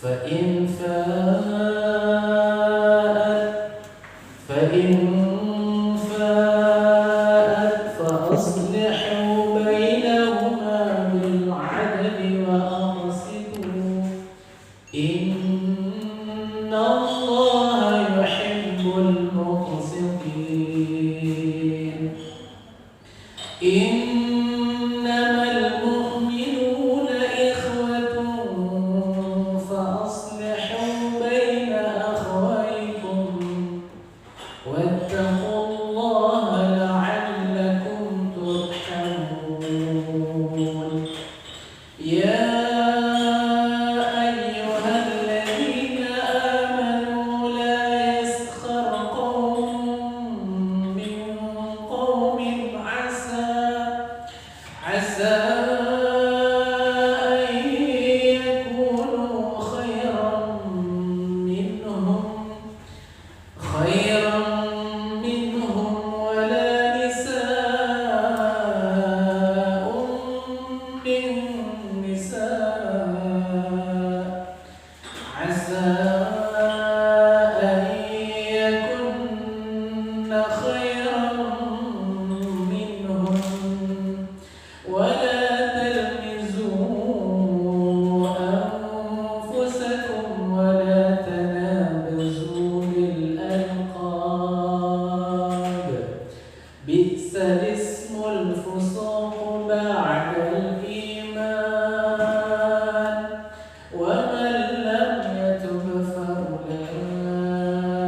فإن فاءت فأصلحوا بينهما بالعدل وأقسطوا إن الله يحب المقسطين إنما المؤمنون إخوة فأصلحوا بين أخويكم واتقوا الله لعلكم ترحمون يا أيها الذين آمنوا لا يسخر قوم من قوم عسى أن يكونوا خيرا منهم ولا نساء من نساء عسى أن يكن خيرا منهم ولا تلمزوا أنفسكم ولا تنابزوا بالألقاب بئس الاسم الفسوق بعد الإيمان ومن لم يتب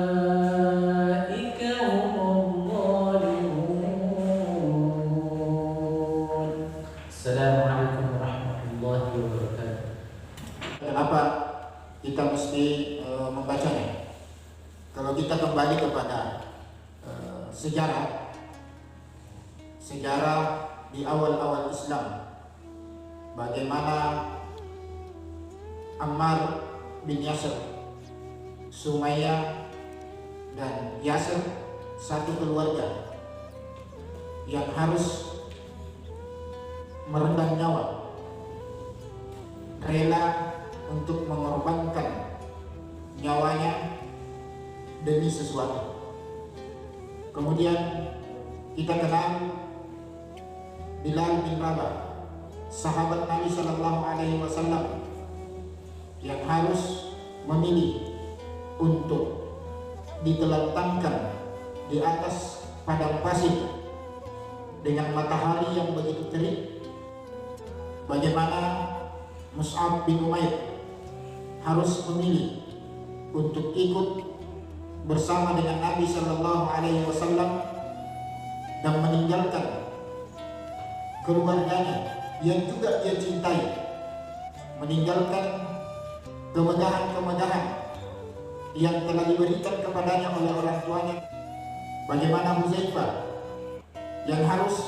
فأولئك هم الظالمون. Assalamualaikum warahmatullahi wabarakatuh. Kenapa kita mesti membacanya? Kalau kita kembali kepada sejarah di awal-awal Islam, bagaimana Ammar bin Yasir, Sumayyah dan Yasir, satu keluarga yang harus merendam nyawa, rela untuk mengorbankan nyawanya demi sesuatu. Kemudian kita kenal Bilal bin Rabah, sahabat Nabi Sallallahu Alaihi Wasallam, yang harus memilih untuk ditelentangkan di atas padang pasir dengan matahari yang begitu terik. Bagaimana Mus'ab bin Umair harus memilih untuk ikut bersama dengan Nabi Sallallahu Alaihi Wasallam dan meninggalkan keluarganya yang juga dia cintai, meninggalkan kemegahan-kemegahan yang telah diberikan kepadanya oleh orang tuanya. Bagaimana Huzaifah yang harus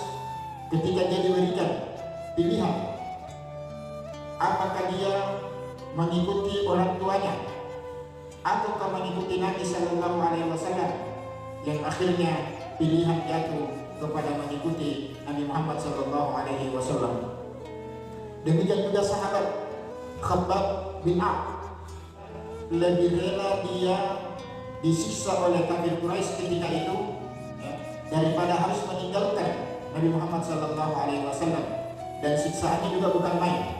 ketika dia diberikan pilihan apakah dia mengikuti orang tuanya ataukah mengikuti Nabi Sallallahu Alaihi Wasallam, yang akhirnya pilihan jatuh kepada mengikuti Nabi Muhammad Sallallahu Alaihi Wasallam. Demikian juga sahabat Khabbab bin A'ad, lebih rela dia disiksa oleh kafir Quraisy ketika itu daripada harus meninggalkan Nabi Muhammad Sallallahu Alaihi Wasallam. Dan siksaannya juga bukan main.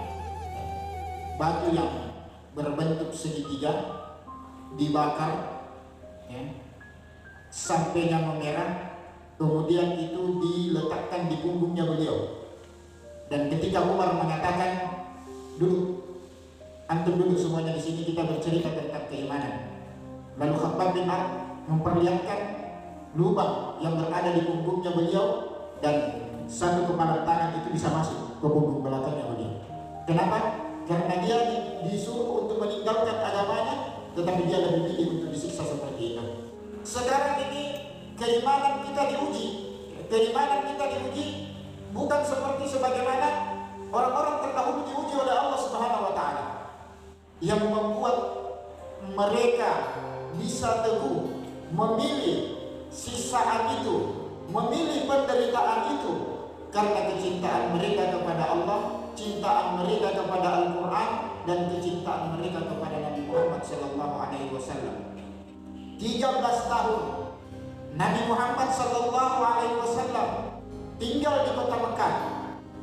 Batu yang berbentuk segitiga dibakar sampainya memerah, kemudian itu diletakkan di punggungnya beliau. Dan ketika Umar mengatakan, duduk, antum duduk semuanya di sini, kita bercerita tentang keimanan. Lalu Khabbab bin A'ad memperlihatkan lubang yang berada di punggungnya beliau, dan satu kepala tangan itu bisa masuk ke punggung belakangnya beliau. Kenapa? Karena dia disuruh untuk meninggalkan agamanya, tetapi dia lebih pilih untuk disiksa seperti itu. Sekarang ini keimanan kita diuji. Keimanan kita diuji bukan seperti sebagaimana orang-orang terdahulu diuji oleh Allah Subhanahu wa Ta'ala, yang membuat mereka bisa teguh memilih siksaan itu, memilih penderitaan itu, karena kecintaan mereka kepada Allah, cintaan mereka kepada Al-Quran, dan kecintaan mereka kepada Nabi sallallahu alaihi wasallam. 13 tahun Nabi Muhammad sallallahu alaihi wasallam tinggal di kota Mekah,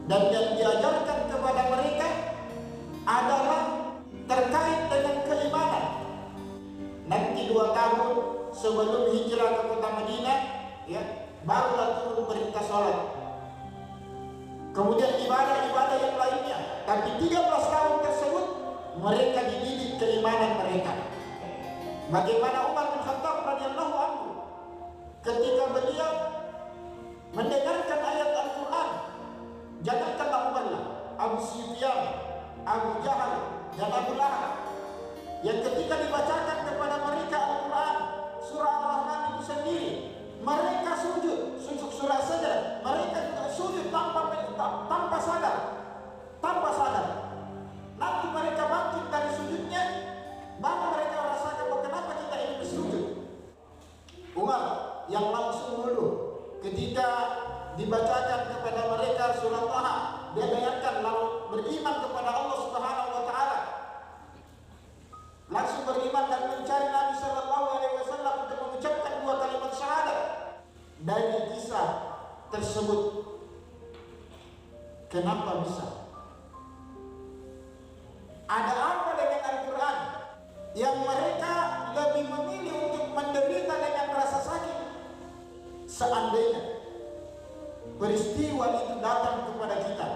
dan yang diajarkan kepada mereka adalah terkait dengan keimanan. Nanti 2 tahun sebelum hijrah ke kota Madinah, ya, barulah turun perintah sholat. Kemudian ibadah-ibadah yang lainnya. Tapi 13 tahun tersebut mereka dididik keimanan mereka. Bagaimana Umar bin Khattab radhiyallahu anhu ketika beliau mendengarkan ayat Al-Quran, jangankanlah Umar lah, Abu Sufyan, Abu Jahal, dan Abu Lahab, yang ketika dibacakan kepada mereka Al-Quran surah Al-Rahman itu sendiri, mereka sujud surah saja, mereka sujud tanpa sadar. Nanti mereka bangkit dari sujudnya, baru mereka rasakan bahwa kenapa kita ini bersujud. Umar yang langsung dulu ketika dibacakan kepada mereka surah Taha, dia dengarkan lalu beriman kepada Allah Subhanahu wa taala. Langsung beriman dan mencari Nabi sallallahu alaihi wasallam untuk mengucapkan 2 kalimat syahadat. Dari kisah tersebut, kenapa bisa? Ada apa dengan Al-Quran yang mereka lebih memilih untuk menderita dengan rasa sakit? Seandainya peristiwa itu datang kepada kita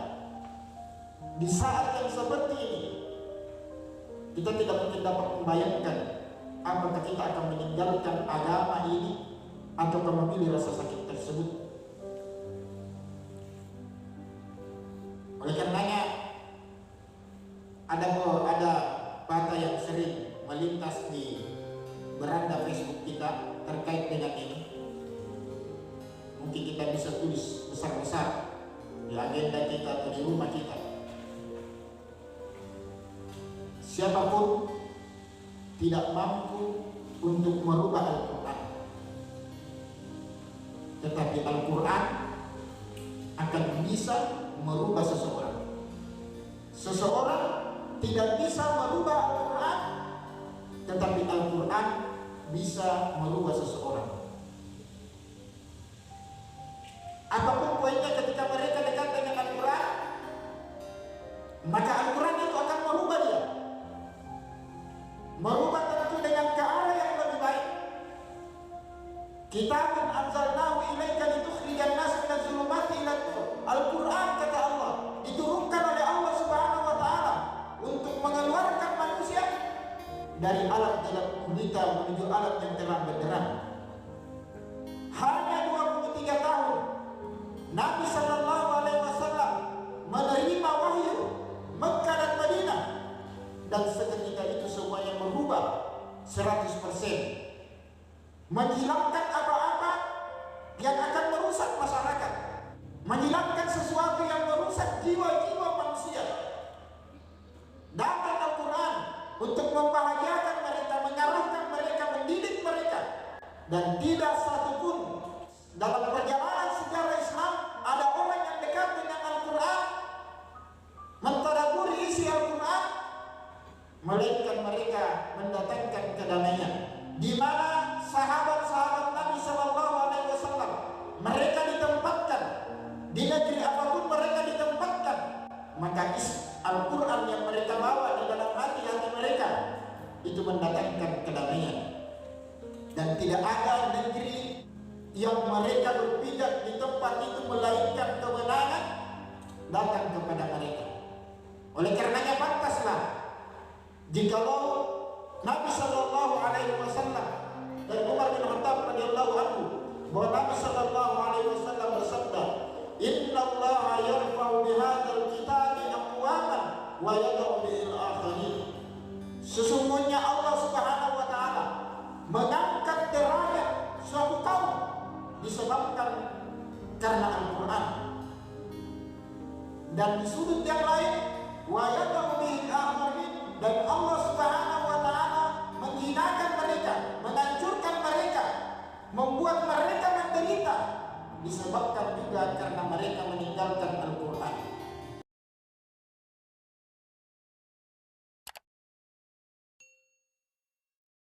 di saat yang seperti ini, kita tidak mungkin dapat membayangkan apakah kita akan meninggalkan agama ini atau memilih rasa sakit tersebut. Oleh karenanya ada kata yang sering melintas di beranda Facebook kita terkait dengan ini. Mungkin kita bisa tulis besar-besar di agenda kita atau di rumah kita. Siapapun tidak mampu untuk merubah Al-Quran, tetapi Al-Quran akan bisa merubah seseorang. Seseorang tidak bisa merubah Al-Quran, tetapi Al-Quran bisa merubah seseorang. Apapun poinnya ketika mereka dekat dengan Al-Quran, maka Al-Quran itu akan merubah dia. Merubah tentu dengan ke arah yang lebih baik. Kitabun anzalnahu ilaika litukhrijan nas minadh dhulumati ila nur. Al-Quran, kata Allah, diturunkan oleh Allah Subhanahu wa taala untuk mengeluarkan manusia dari alam gelap gulita menuju alam yang terang benderang. Hanya 23 tahun Nabi sallallahu alaihi wasallam menerima wahyu Mekah dan Madinah, dan seketika itu semuanya berubah 100%. Menghilangkan apa-apa yang akan merusak masyarakat, menghilangkan sesuatu yang merusak jiwa-jiwa manusia. Datang Al-Quran untuk membahagiakan mereka, mengarahkan mereka, mendidik mereka, dan tidak satupun dalam perjalanan sejarah Islam ada orang yang dekat dengan Al-Quran, mentadaburi isi Al-Quran, melainkan mereka mendatangkan kedamaian. Di mana sahabat-sahabat Nabi Sallallahu Alaihi Wasallam mereka ditempatkan di negeri apapun mereka ditempatkan, maka Al-Quran yang mereka bawa di dalam hati-hati mereka itu mendatangkan kedamaian. Dan tidak ada negeri yang mereka berpijak di tempat itu melainkan kemenangan datang kepada mereka. Oleh karenanya pantaslah jikalau Nabi Sallallahu Alaihi Wasallam dan Umar bin Khattab radhiyallahu anhu, bahwa Nabi Sallallahu Alaihi Wasallam bersabda, Inna Allah yarfa'u bihadzal kitabi aqwaman wa yad'u bil akharin. Sesungguhnya Allah Subhanahu wa taala mengangkat derajat suatu kaum disebabkan karena Al-Quran, dan di sudut yang lain wa yad'u bil akharin, dan Allah Subhanahu wa taala menghinakan mereka, menghancurkan mereka, membuat mereka menderita disebabkan juga karena mereka meninggalkan Al-Quran.